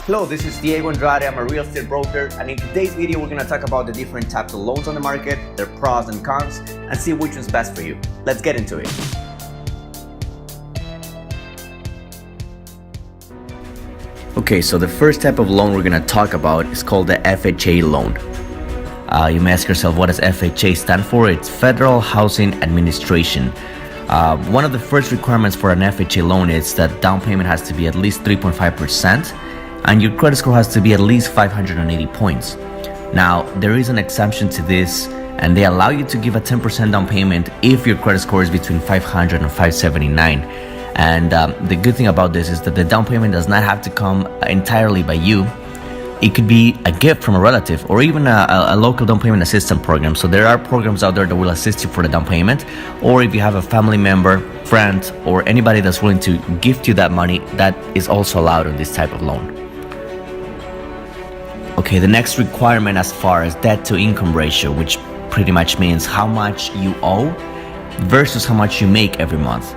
Hello, this is Andrade. I'm a real estate broker, and in today's video we're going to talk about the different types of loans on the market, their pros and cons, and see which one's best for you. Let's get into it. Okay, so the first type of loan we're going to talk about is called the FHA loan. You may ask yourself, what does FHA stand for? It's Federal Housing Administration. One of the first requirements for an FHA loan is that down payment has to be at least 3.5%. and your credit score has to be at least 580 points. Now, there is an exception to this, and they allow you to give a 10% down payment if your credit score is between 500 and 579. And the good thing about this is that the down payment does not have to come entirely by you. It could be a gift from a relative or even a local down payment assistance program. So there are programs out there that will assist you for the down payment, or if you have a family member, friend, or anybody that's willing to gift you that money, that is also allowed on this type of loan. Okay, the next requirement as far as debt to income ratio, which pretty much means how much you owe versus how much you make every month.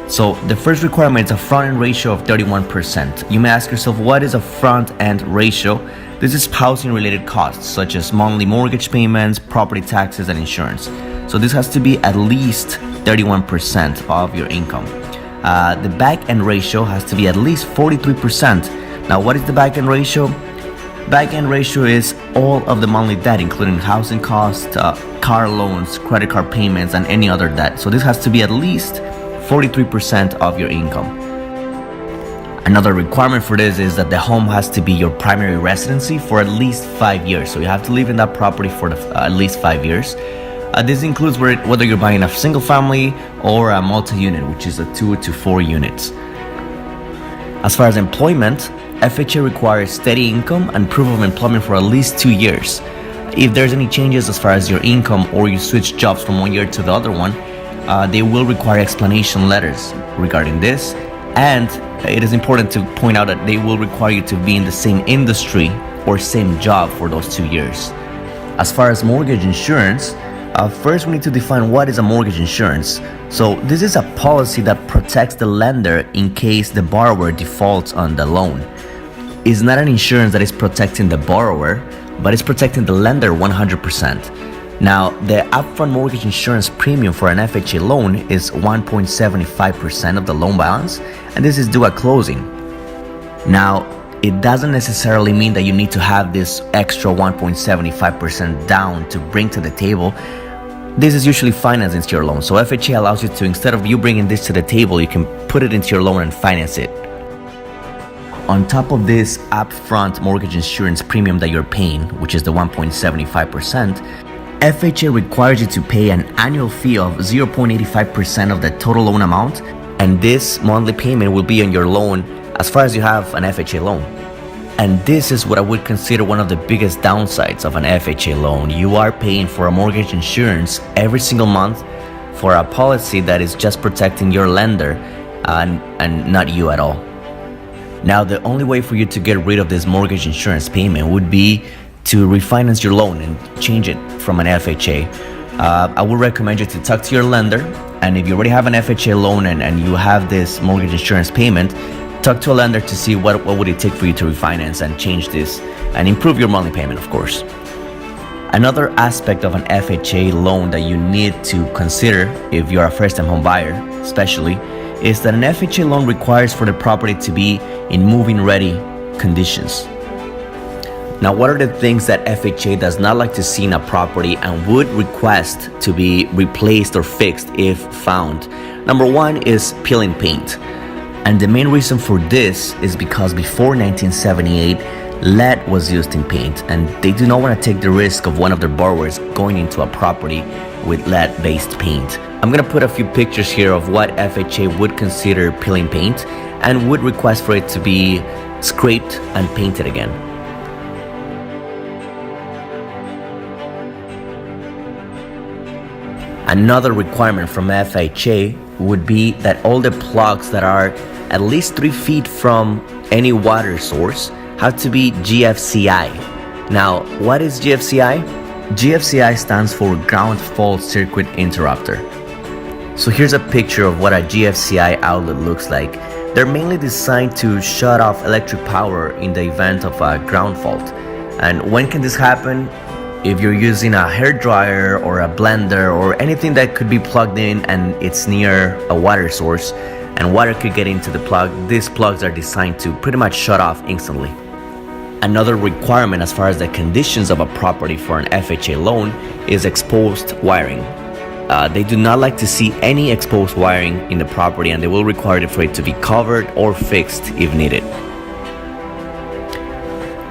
So the first requirement is a front-end ratio of 31%. You may ask yourself, what is a front-end ratio? This is housing-related costs, such as monthly mortgage payments, property taxes, and insurance. So this has to be at least 31% of your income. The back-end ratio has to be at least 43%. Now, what is the back-end ratio? Back-end ratio is all of the monthly debt, including housing costs, car loans, credit card payments, and any other debt. So this has to be at least 43% of your income. Another requirement for this is that the home has to be your primary residency for at least 5 years. So you have to live in that property for at least 5 years. This includes whether you're buying a single family or a multi-unit, which is a 2 to 4 units. As far as employment, FHA requires steady income and proof of employment for at least 2 years. If there's any changes as far as your income or you switch jobs from one year to the other one, they will require explanation letters regarding this. And it is important to point out that they will require you to be in the same industry or same job for those 2 years. As far as mortgage insurance, first we need to define what is a mortgage insurance. So this is a policy that protects the lender in case the borrower defaults on the loan. It's not an insurance that is protecting the borrower, but it's protecting the lender 100%. Now, the upfront mortgage insurance premium for an FHA loan is 1.75% of the loan balance, and this is due at closing. Now, it doesn't necessarily mean that you need to have this extra 1.75% down to bring to the table. This is usually financed into your loan. So FHA allows you to, instead of you bringing this to the table, you can put it into your loan and finance it. On top of this upfront mortgage insurance premium that you're paying, which is the 1.75%, FHA requires you to pay an annual fee of 0.85% of the total loan amount, and this monthly payment will be on your loan as far as you have an FHA loan. And this is what I would consider one of the biggest downsides of an FHA loan. You are paying for a mortgage insurance every single month for a policy that is just protecting your lender and not you at all. Now, the only way for you to get rid of this mortgage insurance payment would be to refinance your loan and change it from an FHA. I would recommend you to talk to your lender, and if you already have an FHA loan and you have this mortgage insurance payment, talk to a lender to see what would it take for you to refinance and change this and improve your monthly payment, of course. Another aspect of an FHA loan that you need to consider if you're a first-time home buyer, especially, is that an FHA loan requires for the property to be in move-in ready conditions. Now, what are the things that FHA does not like to see in a property and would request to be replaced or fixed if found? Number one is peeling paint. And the main reason for this is because before 1978, lead was used in paint, and they do not want to take the risk of one of their borrowers going into a property with lead-based paint. I'm going to put a few pictures here of what FHA would consider peeling paint and would request for it to be scraped and painted again. Another requirement from FHA would be that all the plugs that are at least 3 feet from any water source have to be GFCI. Now, what is GFCI? GFCI stands for Ground Fault Circuit Interrupter. So here's a picture of what a GFCI outlet looks like. They're mainly designed to shut off electric power in the event of a ground fault. And when can this happen? If you're using a hair dryer or a blender or anything that could be plugged in and it's near a water source and water could get into the plug, these plugs are designed to pretty much shut off instantly. Another requirement as far as the conditions of a property for an FHA loan is exposed wiring. They do not like to see any exposed wiring in the property, and they will require it for it to be covered or fixed if needed.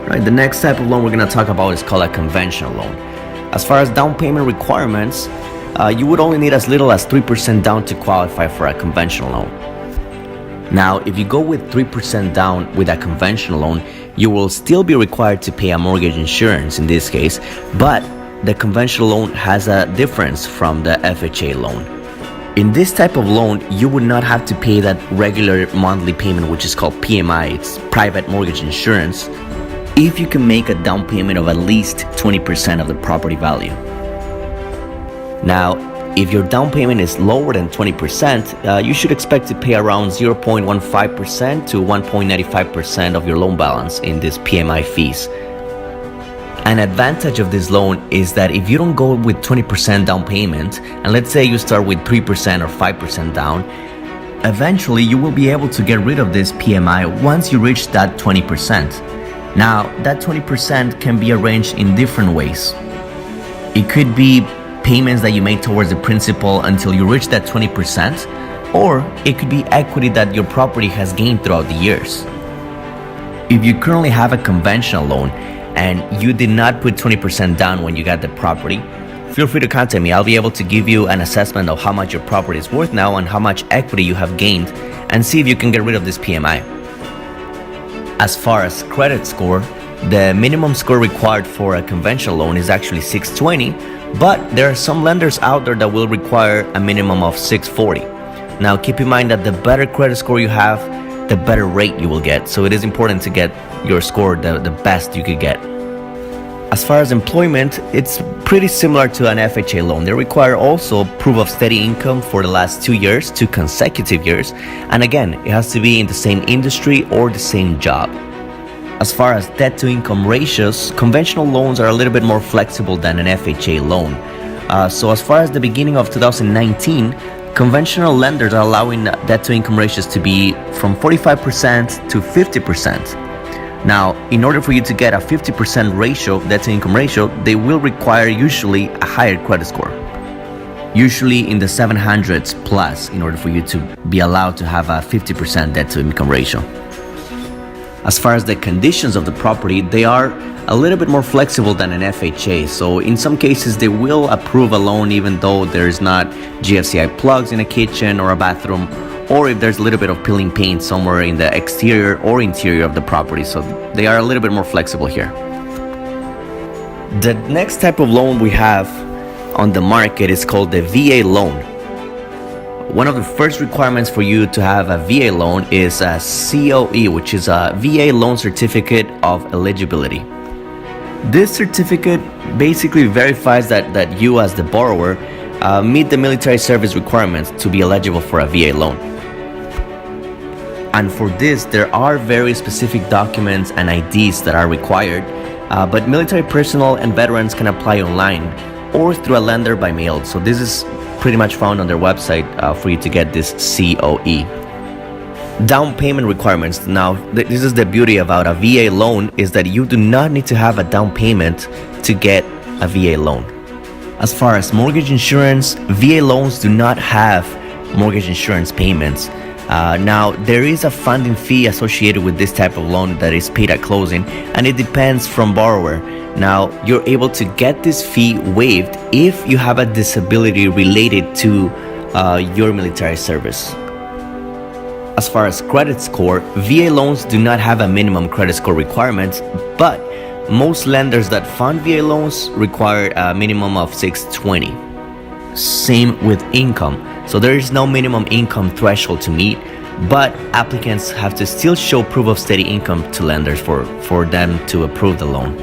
Right, the next type of loan we're going to talk about is called a conventional loan. As far as down payment requirements, you would only need as little as 3% down to qualify for a conventional loan. Now, if you go with 3% down with a conventional loan, you will still be required to pay a mortgage insurance in this case, but the conventional loan has a difference from the FHA loan. In this type of loan, you would not have to pay that regular monthly payment, which is called PMI, it's private mortgage insurance, if you can make a down payment of at least 20% of the property value. Now, if your down payment is lower than 20%, you should expect to pay around 0.15% to 1.95% of your loan balance in these PMI fees. An advantage of this loan is that if you don't go with 20% down payment, and let's say you start with 3% or 5% down, eventually you will be able to get rid of this PMI once you reach that 20%. Now, that 20% can be arranged in different ways. It could be payments that you make towards the principal until you reach that 20%, or it could be equity that your property has gained throughout the years. If you currently have a conventional loan and you did not put 20% down when you got the property, feel free to contact me. I'll be able to give you an assessment of how much your property is worth now and how much equity you have gained, and see if you can get rid of this PMI. As far as credit score, the minimum score required for a conventional loan is actually 620, but there are some lenders out there that will require a minimum of 640. Now, keep in mind that the better credit score you have, the better rate you will get. So it is important to get your score the best you could get. As far as employment, it's pretty similar to an FHA loan. They require also proof of steady income for the last 2 years, 2 consecutive years. And again, it has to be in the same industry or the same job. As far as debt to income ratios, conventional loans are a little bit more flexible than an FHA loan. So as far as the beginning of 2019, conventional lenders are allowing debt to income ratios to be from 45% to 50%. Now, in order for you to get a 50% ratio, debt to income ratio, they will require usually a higher credit score. Usually in the 700s plus in order for you to be allowed to have a 50% debt to income ratio. As far as the conditions of the property, they are a little bit more flexible than an FHA. So in some cases, they will approve a loan even though there's not GFCI plugs in a kitchen or a bathroom, or if there's a little bit of peeling paint somewhere in the exterior or interior of the property. So they are a little bit more flexible here. The next type of loan we have on the market is called the VA loan. One of the first requirements for you to have a VA loan is a COE, which is a VA loan certificate of eligibility. This certificate basically verifies that you as the borrower meet the military service requirements to be eligible for a VA loan. And for this, there are very specific documents and IDs that are required, but military personnel and veterans can apply online or through a lender by mail. So this is pretty much found on their website for you to get this COE. Down payment requirements. Now, this is the beauty about a VA loan, is that you do not need to have a down payment to get a VA loan. As far as mortgage insurance, VA loans do not have mortgage insurance payments. Now, there is a funding fee associated with this type of loan that is paid at closing, and it depends from borrower. Now, you're able to get this fee waived if you have a disability related to your military service. As far as credit score, VA loans do not have a minimum credit score requirement, but most lenders that fund VA loans require a minimum of 620. Same with income. So there is no minimum income threshold to meet, but applicants have to still show proof of steady income to lenders for them to approve the loan.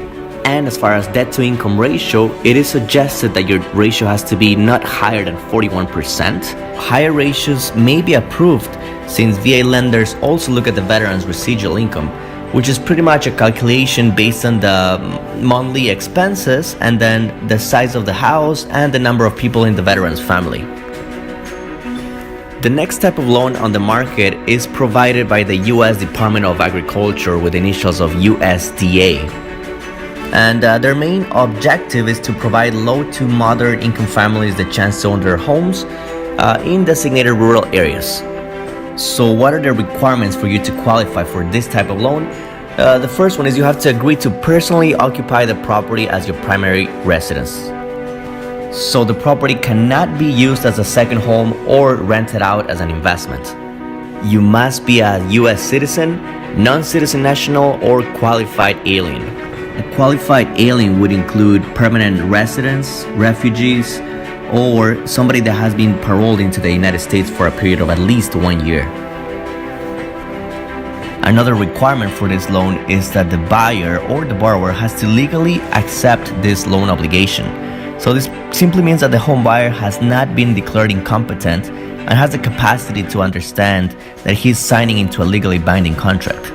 And as far as debt to income ratio, it is suggested that your ratio has to be not higher than 41%. Higher ratios may be approved since VA lenders also look at the veteran's residual income, which is pretty much a calculation based on the monthly expenses and then the size of the house and the number of people in the veteran's family. The next type of loan on the market is provided by the U.S. Department of Agriculture with initials of USDA. And their main objective is to provide low to moderate income families the chance to own their homes in designated rural areas. So what are the requirements for you to qualify for this type of loan? The first one is you have to agree to personally occupy the property as your primary residence. So the property cannot be used as a second home or rented out as an investment. You must be a U.S. citizen, non-citizen national, or qualified alien. A qualified alien would include permanent residents, refugees, or somebody that has been paroled into the United States for a period of at least 1 year. Another requirement for this loan is that the buyer or the borrower has to legally accept this loan obligation. So this simply means that the home buyer has not been declared incompetent and has the capacity to understand that he's signing into a legally binding contract.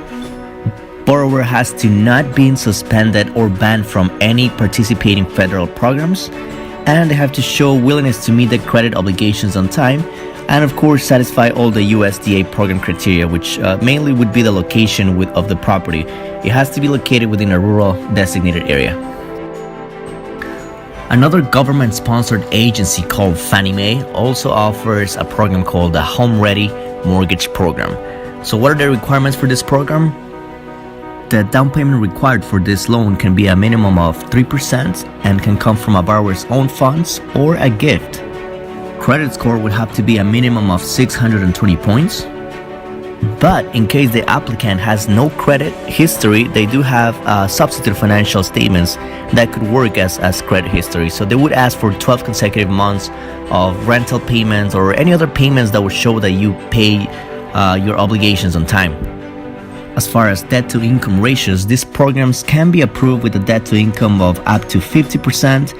Borrower has to not be suspended or banned from any participating federal programs, and they have to show willingness to meet the credit obligations on time, and of course satisfy all the USDA program criteria, which mainly would be the location of the property. It has to be located within a rural designated area. Another government-sponsored agency called Fannie Mae also offers a program called the Home Ready Mortgage Program. So what are the requirements for this program? The down payment required for this loan can be a minimum of 3% and can come from a borrower's own funds or a gift. Credit score would have to be a minimum of 620 points. But in case the applicant has no credit history, they do have substitute financial statements that could work as credit history. So they would ask for 12 consecutive months of rental payments or any other payments that would show that you pay your obligations on time. As far as debt-to-income ratios, these programs can be approved with a debt-to-income of up to 50%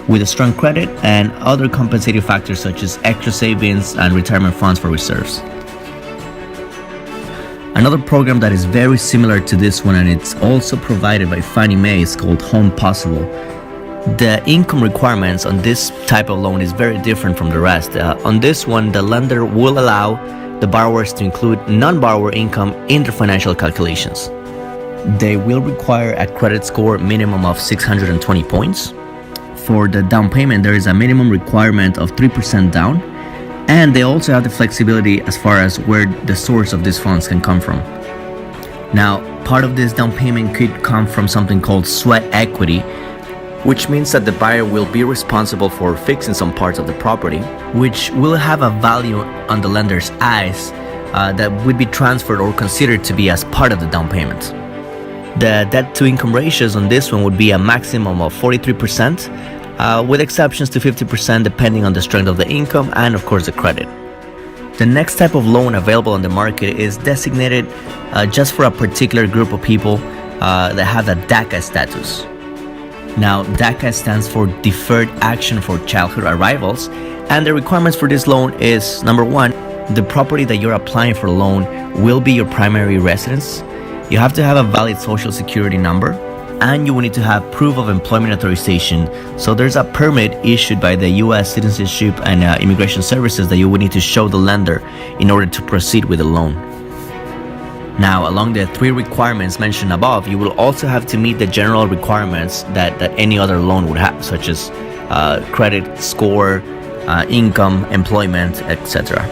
with a strong credit and other compensating factors such as extra savings and retirement funds for reserves. Another program that is very similar to this one, and it's also provided by Fannie Mae, is called Home Possible. The income requirements on this type of loan is very different from the rest. On this one, the lender will allow the borrowers to include non-borrower income in their financial calculations. They will require a credit score minimum of 620 points. For the down payment, there is a minimum requirement of 3% down, and they also have the flexibility as far as where the source of these funds can come from. Now, part of this down payment could come from something called sweat equity, which means that the buyer will be responsible for fixing some parts of the property, which will have a value on the lender's eyes that would be transferred or considered to be as part of the down payment. The debt-to-income ratios on this one would be a maximum of 43%, with exceptions to 50% depending on the strength of the income and, of course, the credit. The next type of loan available on the market is designated just for a particular group of people that have a DACA status. Now, DACA stands for Deferred Action for Childhood Arrivals, and the requirements for this loan is, number one, the property that you're applying for a loan will be your primary residence. You have to have a valid social security number, and you will need to have proof of employment authorization. So there's a permit issued by the U.S. Citizenship and Immigration Services that you would need to show the lender in order to proceed with the loan. Now, along the three requirements mentioned above, you will also have to meet the general requirements that any other loan would have, such as credit score, income, employment, etc.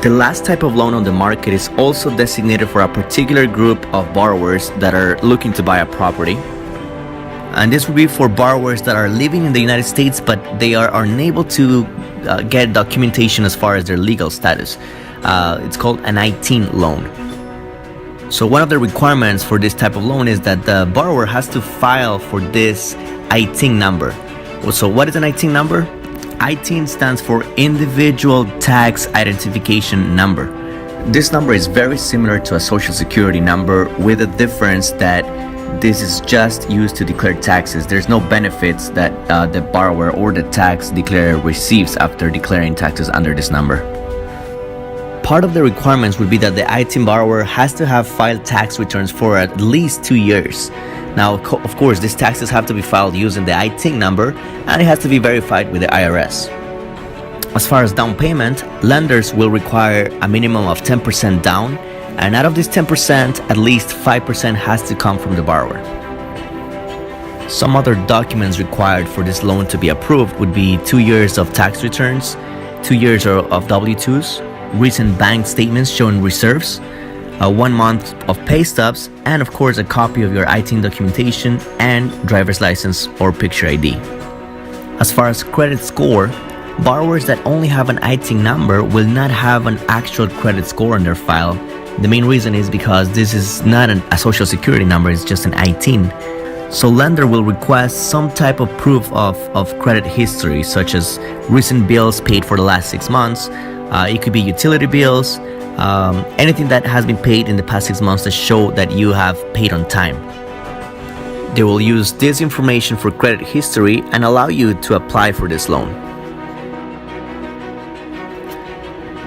The last type of loan on the market is also designated for a particular group of borrowers that are looking to buy a property. And this will be for borrowers that are living in the United States, but they are unable to get documentation as far as their legal status. It's called an I-10 loan. So one of the requirements for this type of loan is that the borrower has to file for this I-10 number. So what is an I-10 number? I-10 stands for Individual Tax Identification Number. This number is very similar to a social security number, with the difference that this is just used to declare taxes. There's no benefits that the borrower or the tax declarer receives after declaring taxes under this number. Part of the requirements would be that the I-18 borrower has to have filed tax returns for at least 2 years. Now, of course, these taxes have to be filed using the I-18 number, and it has to be verified with the IRS. As far as down payment, lenders will require a minimum of 10% down, and out of this 10%, at least 5% has to come from the borrower. Some other documents required for this loan to be approved would be 2 years of tax returns, 2 years of W-2s, recent bank statements showing reserves, 1 month of pay stubs, and of course a copy of your I-18 documentation and driver's license or picture ID. As far as credit score, borrowers that only have an I-18 number will not have an actual credit score on their file. The main reason is because this is not a social security number, it's just an I-18. So lender will request some type of proof of credit history, such as recent bills paid for the last 6 months. It could be utility bills, anything that has been paid in the past 6 months to show that you have paid on time. They will use this information for credit history and allow you to apply for this loan.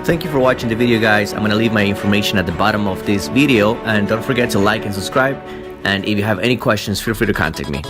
Thank you for watching the video, guys. I'm going to leave my information at the bottom of this video, and don't forget to like and subscribe. And if you have any questions, feel free to contact me.